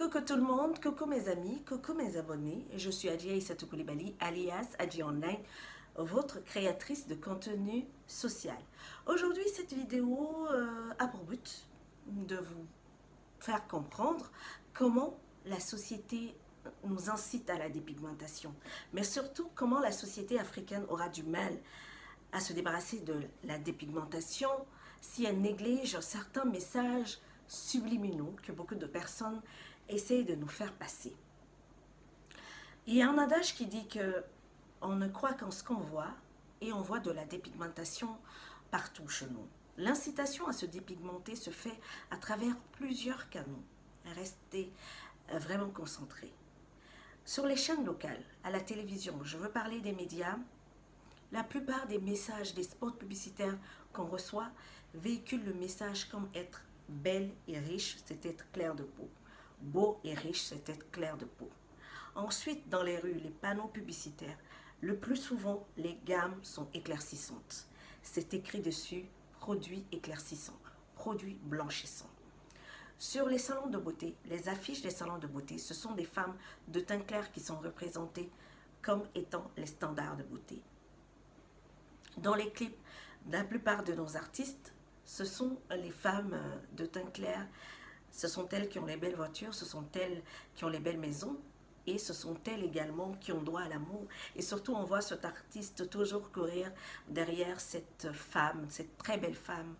Coucou tout le monde, coucou mes amis, coucou mes abonnés. Je suis Adja Aïssatou Koulibaly, alias Adja Online, votre créatrice de contenu social. Aujourd'hui, cette vidéo a pour but de vous faire comprendre comment la société nous incite à la dépigmentation, mais surtout comment la société africaine aura du mal à se débarrasser de la dépigmentation si elle néglige certains messages subliminaux que beaucoup de personnes essayent de nous faire passer. Il y a un adage qui dit que on ne croit qu'en ce qu'on voit et on voit de la dépigmentation partout chez nous. L'incitation à se dépigmenter se fait à travers plusieurs canaux. Restez vraiment concentrés. Sur les chaînes locales, à la télévision, je veux parler des médias. La plupart des messages, des spots publicitaires qu'on reçoit véhiculent le message comme être belle et riche, c'est être clair de peau. Beau et riche, c'est être clair de peau. Ensuite, dans les rues, les panneaux publicitaires, le plus souvent, les gammes sont éclaircissantes. C'est écrit dessus, produits éclaircissants, produits blanchissants. Sur les salons de beauté, les affiches des salons de beauté, ce sont des femmes de teint clair qui sont représentées comme étant les standards de beauté. Dans les clips, la plupart de nos artistes, ce sont les femmes de teint clair, ce sont elles qui ont les belles voitures, ce sont elles qui ont les belles maisons et ce sont elles également qui ont droit à l'amour. Et surtout, on voit cet artiste toujours courir derrière cette femme, cette très belle femme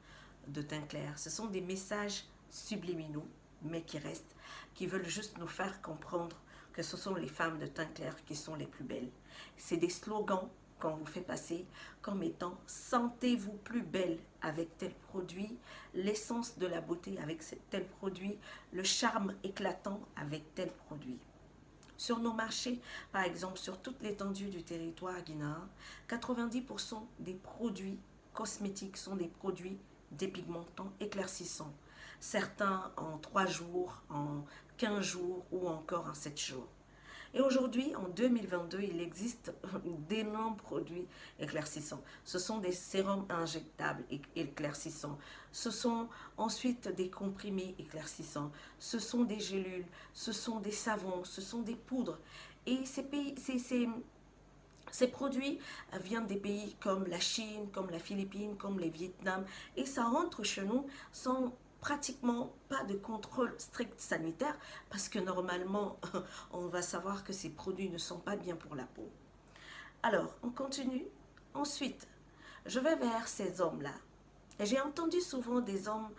de teint clair. Ce sont des messages subliminaux, mais qui restent, qui veulent juste nous faire comprendre que ce sont les femmes de teint clair qui sont les plus belles. C'est des slogans qu'on vous fait passer comme étant « Sentez-vous plus belle avec tel produit », l'essence de la beauté avec tel produit, le charme éclatant avec tel produit. Sur nos marchés, par exemple, sur toute l'étendue du territoire guinéen, 90% des produits cosmétiques sont des produits dépigmentants, éclaircissants. Certains en 3 jours, en 15 jours ou encore en 7 jours. Et aujourd'hui, en 2022, il existe d'énormes produits éclaircissants. Ce sont des sérums injectables éclaircissants. Ce sont ensuite des comprimés éclaircissants. Ce sont des gélules, ce sont des savons, ce sont des poudres. Et ces produits viennent des pays comme la Chine, comme la Philippine, comme les Vietnam. Et ça rentre chez nous sans pratiquement pas de contrôle strict sanitaire parce que normalement on va savoir que ces produits ne sont pas bien pour la peau. Alors on continue. Ensuite je vais vers ces hommes-là et j'ai entendu souvent des hommes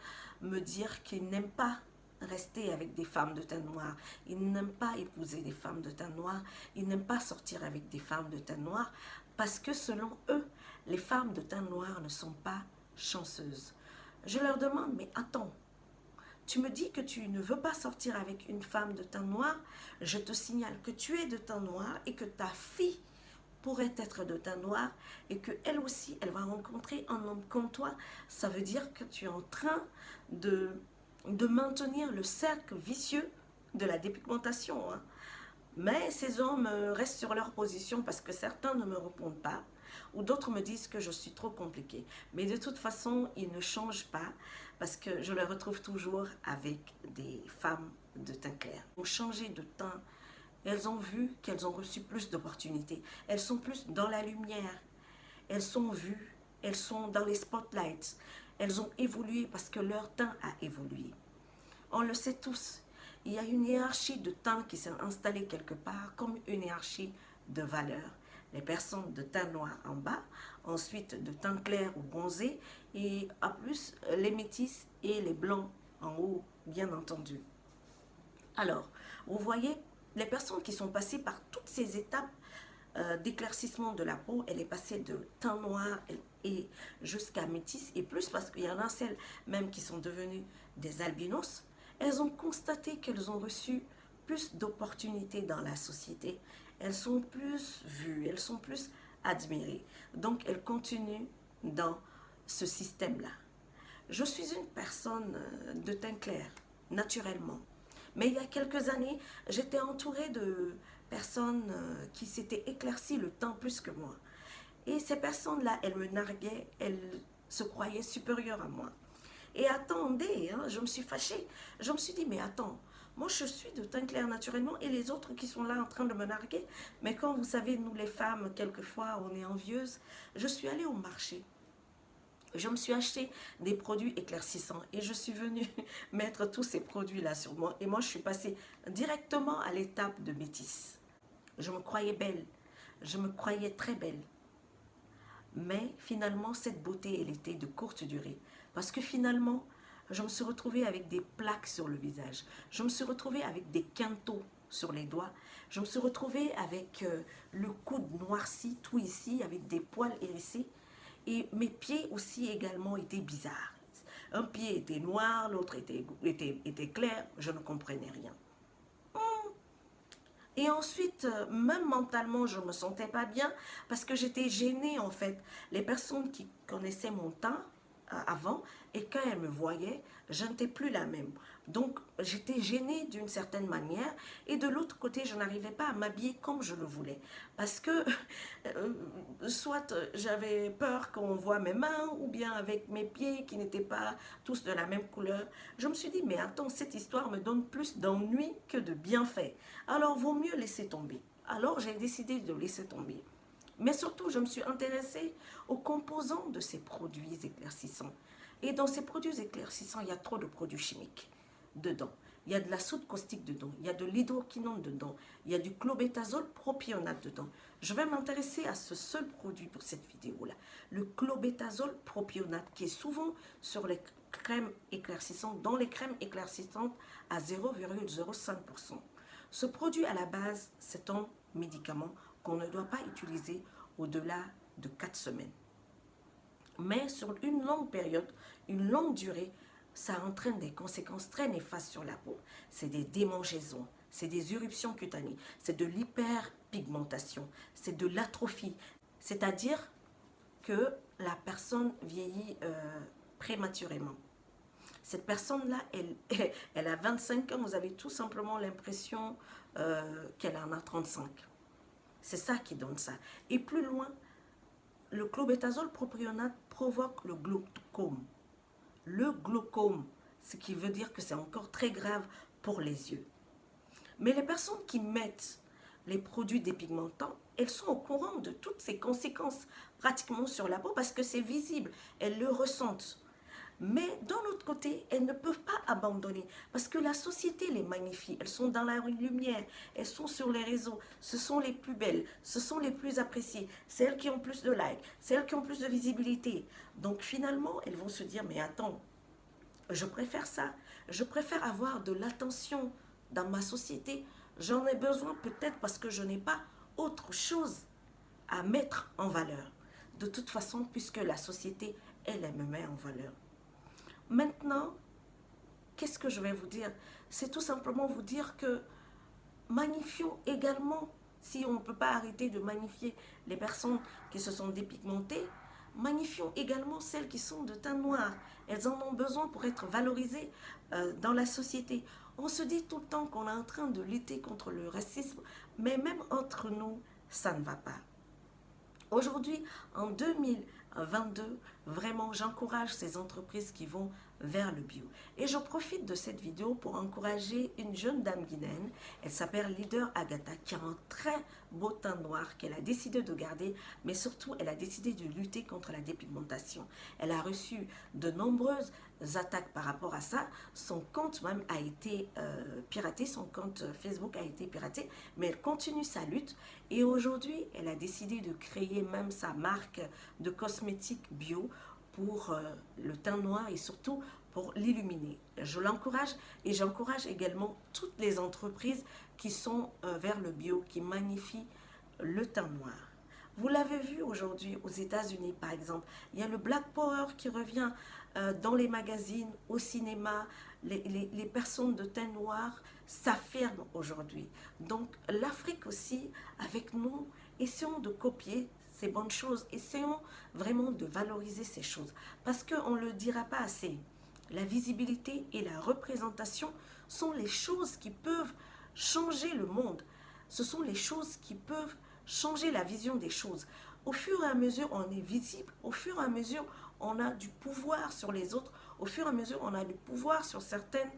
me dire qu'ils n'aiment pas rester avec des femmes de teint noir, ils n'aiment pas épouser des femmes de teint noir, ils n'aiment pas sortir avec des femmes de teint noir parce que selon eux les femmes de teint noir ne sont pas chanceuses. Je leur demande, mais attends, tu me dis que tu ne veux pas sortir avec une femme de teint noir, je te signale que tu es de teint noir et que ta fille pourrait être de teint noir et qu'elle aussi, elle va rencontrer un homme comme toi. Ça veut dire que tu es en train de maintenir le cercle vicieux de la dépigmentation. Hein. Mais ces hommes restent sur leur position parce que certains ne me répondent pas ou d'autres me disent que je suis trop compliquée. Mais de toute façon, ils ne changent pas parce que je les retrouve toujours avec des femmes de teint clair. Ils ont changé de teint, elles ont vu qu'elles ont reçu plus d'opportunités. Elles sont plus dans la lumière, elles sont vues, elles sont dans les spotlights. Elles ont évolué parce que leur teint a évolué. On le sait tous. Il y a une hiérarchie de teint qui s'est installée quelque part comme une hiérarchie de valeurs. Les personnes de teint noir en bas, ensuite de teint clair ou bronzé, et en plus les métis et les blancs en haut, bien entendu. Alors, vous voyez, les personnes qui sont passées par toutes ces étapes d'éclaircissement de la peau, elle est passée de teint noir et jusqu'à métis, et plus parce qu'il y en a celles même qui sont devenues des albinos. Elles ont constaté qu'elles ont reçu plus d'opportunités dans la société. Elles sont plus vues, elles sont plus admirées. Donc, elles continuent dans ce système-là. Je suis une personne de teint clair, naturellement. Mais il y a quelques années, j'étais entourée de personnes qui s'étaient éclaircies le teint plus que moi. Et ces personnes-là, elles me narguaient, elles se croyaient supérieures à moi. Et attendez, hein, je me suis fâchée. Je me suis dit, mais attends, Moi, je suis de teint clair naturellement et les autres qui sont là en train de me narguer. Mais quand vous savez, nous les femmes, quelquefois, on est envieuses. Je suis allée au marché. Je me suis acheté des produits éclaircissants et je suis venue mettre tous ces produits-là sur moi. Et moi, je suis passée directement à l'étape de métisse. Je me croyais belle. Je me croyais très belle. Mais finalement, cette beauté, elle était de courte durée. Parce que finalement, je me suis retrouvée avec des plaques sur le visage. Je me suis retrouvée avec des quintaux sur les doigts. Je me suis retrouvée avec le coude noirci, tout ici, avec des poils hérissés. Et mes pieds aussi également étaient bizarres. Un pied était noir, l'autre était clair. Je ne comprenais rien. Et ensuite, même mentalement, je ne me sentais pas bien parce que j'étais gênée en fait. Les personnes qui connaissaient mon teint avant et quand elles me voyaient, je n'étais plus la même. Donc, j'étais gênée d'une certaine manière et de l'autre côté, je n'arrivais pas à m'habiller comme je le voulais. Parce que, soit j'avais peur qu'on voit mes mains ou bien avec mes pieds qui n'étaient pas tous de la même couleur. Je me suis dit, mais attends, cette histoire me donne plus d'ennui que de bienfaits. Alors, vaut mieux laisser tomber. Alors, j'ai décidé de laisser tomber. Mais surtout, je me suis intéressée aux composants de ces produits éclaircissants. Et dans ces produits éclaircissants, il y a trop de produits chimiques dedans. Il y a de la soude caustique dedans, il y a de l'hydroquinone dedans, il y a du clobétazole propionate dedans. Je vais m'intéresser à ce seul produit pour cette vidéo-là. Le clobétazole propionate qui est souvent sur les crèmes éclaircissantes, dans les crèmes éclaircissantes à 0,05%. Ce produit à la base, c'est un médicament qu'on ne doit pas utiliser au-delà de 4 semaines. Mais sur une longue période, une longue durée, ça entraîne des conséquences très néfastes sur la peau. C'est des démangeaisons, c'est des éruptions cutanées, c'est de l'hyperpigmentation, c'est de l'atrophie. C'est-à-dire que la personne vieillit prématurément. Cette personne-là, elle a 25 ans, vous avez tout simplement l'impression qu'elle en a 35. C'est ça qui donne ça. Et plus loin, le clobétazole propionate provoque le glaucome. Le glaucome, ce qui veut dire que c'est encore très grave pour les yeux. Mais les personnes qui mettent les produits dépigmentants, elles sont au courant de toutes ces conséquences pratiquement sur la peau parce que c'est visible, elles le ressentent. Mais d'un autre côté, elles ne peuvent pas abandonner parce que la société les magnifie. Elles sont dans la lumière, elles sont sur les réseaux. Ce sont les plus belles, ce sont les plus appréciées, celles qui ont plus de likes, celles qui ont plus de visibilité. Donc finalement, elles vont se dire, mais attends, je préfère ça. Je préfère avoir de l'attention dans ma société. J'en ai besoin peut-être parce que je n'ai pas autre chose à mettre en valeur. De toute façon, puisque la société, elle me met en valeur. Maintenant, qu'est-ce que je vais vous dire? C'est tout simplement vous dire que magnifions également, si on ne peut pas arrêter de magnifier les personnes qui se sont dépigmentées, magnifions également celles qui sont de teint noir. Elles en ont besoin pour être valorisées dans la société. On se dit tout le temps qu'on est en train de lutter contre le racisme, mais même entre nous, ça ne va pas. Aujourd'hui, en 2022, vraiment, j'encourage ces entreprises qui vont vers le bio. Et je profite de cette vidéo pour encourager une jeune dame guinéenne. Elle s'appelle Leader Agatha, qui a un très beau teint noir qu'elle a décidé de garder, mais surtout, elle a décidé de lutter contre la dépigmentation. Elle a reçu de nombreuses attaques par rapport à ça. Son compte même a été piraté, son compte Facebook a été piraté, mais elle continue sa lutte. Et aujourd'hui, elle a décidé de créer même sa marque de cosmétiques bio pour le teint noir et surtout pour l'illuminer. Je l'encourage et j'encourage également toutes les entreprises qui sont vers le bio, qui magnifient le teint noir. Vous l'avez vu aujourd'hui aux États-Unis par exemple, il y a le Black Power qui revient dans les magazines, au cinéma, les personnes de teint noir s'affirment aujourd'hui. Donc l'Afrique aussi, avec nous, essayons de copier ces bonnes choses, essayons vraiment de valoriser ces choses. Parce qu'on ne le dira pas assez, la visibilité et la représentation sont les choses qui peuvent changer le monde. Ce sont les choses qui peuvent changer la vision des choses. Au fur et à mesure, on est visible. Au fur et à mesure, on a du pouvoir sur les autres. Au fur et à mesure, on a du pouvoir sur certaines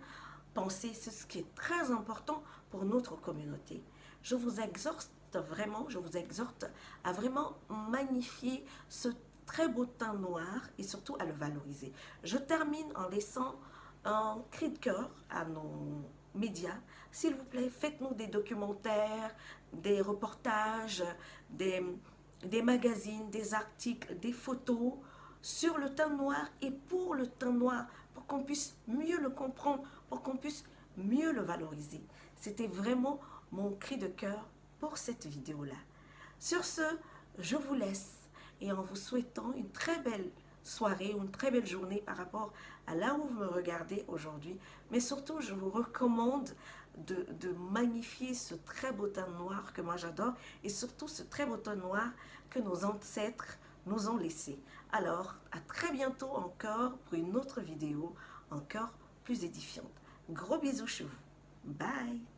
penser, c'est ce qui est très important pour notre communauté. Je vous exhorte vraiment, je vous exhorte à vraiment magnifier ce très beau teint noir et surtout à le valoriser. Je termine en laissant un cri de cœur à nos médias. S'il vous plaît, faites-nous des documentaires, des reportages, des magazines, des articles, des photos sur le teint noir et pour le teint noir, pour qu'on puisse mieux le comprendre, pour qu'on puisse mieux le valoriser. C'était vraiment mon cri de cœur pour cette vidéo-là. Sur ce, je vous laisse et en vous souhaitant une très belle soirée ou une très belle journée par rapport à là où vous me regardez aujourd'hui. Mais surtout, je vous recommande de magnifier ce très beau teint noir que moi j'adore et surtout ce très beau teint noir que nos ancêtres nous ont laissé. Alors, à très bientôt encore pour une autre vidéo encore plus édifiante. Gros bisous chez vous. Bye!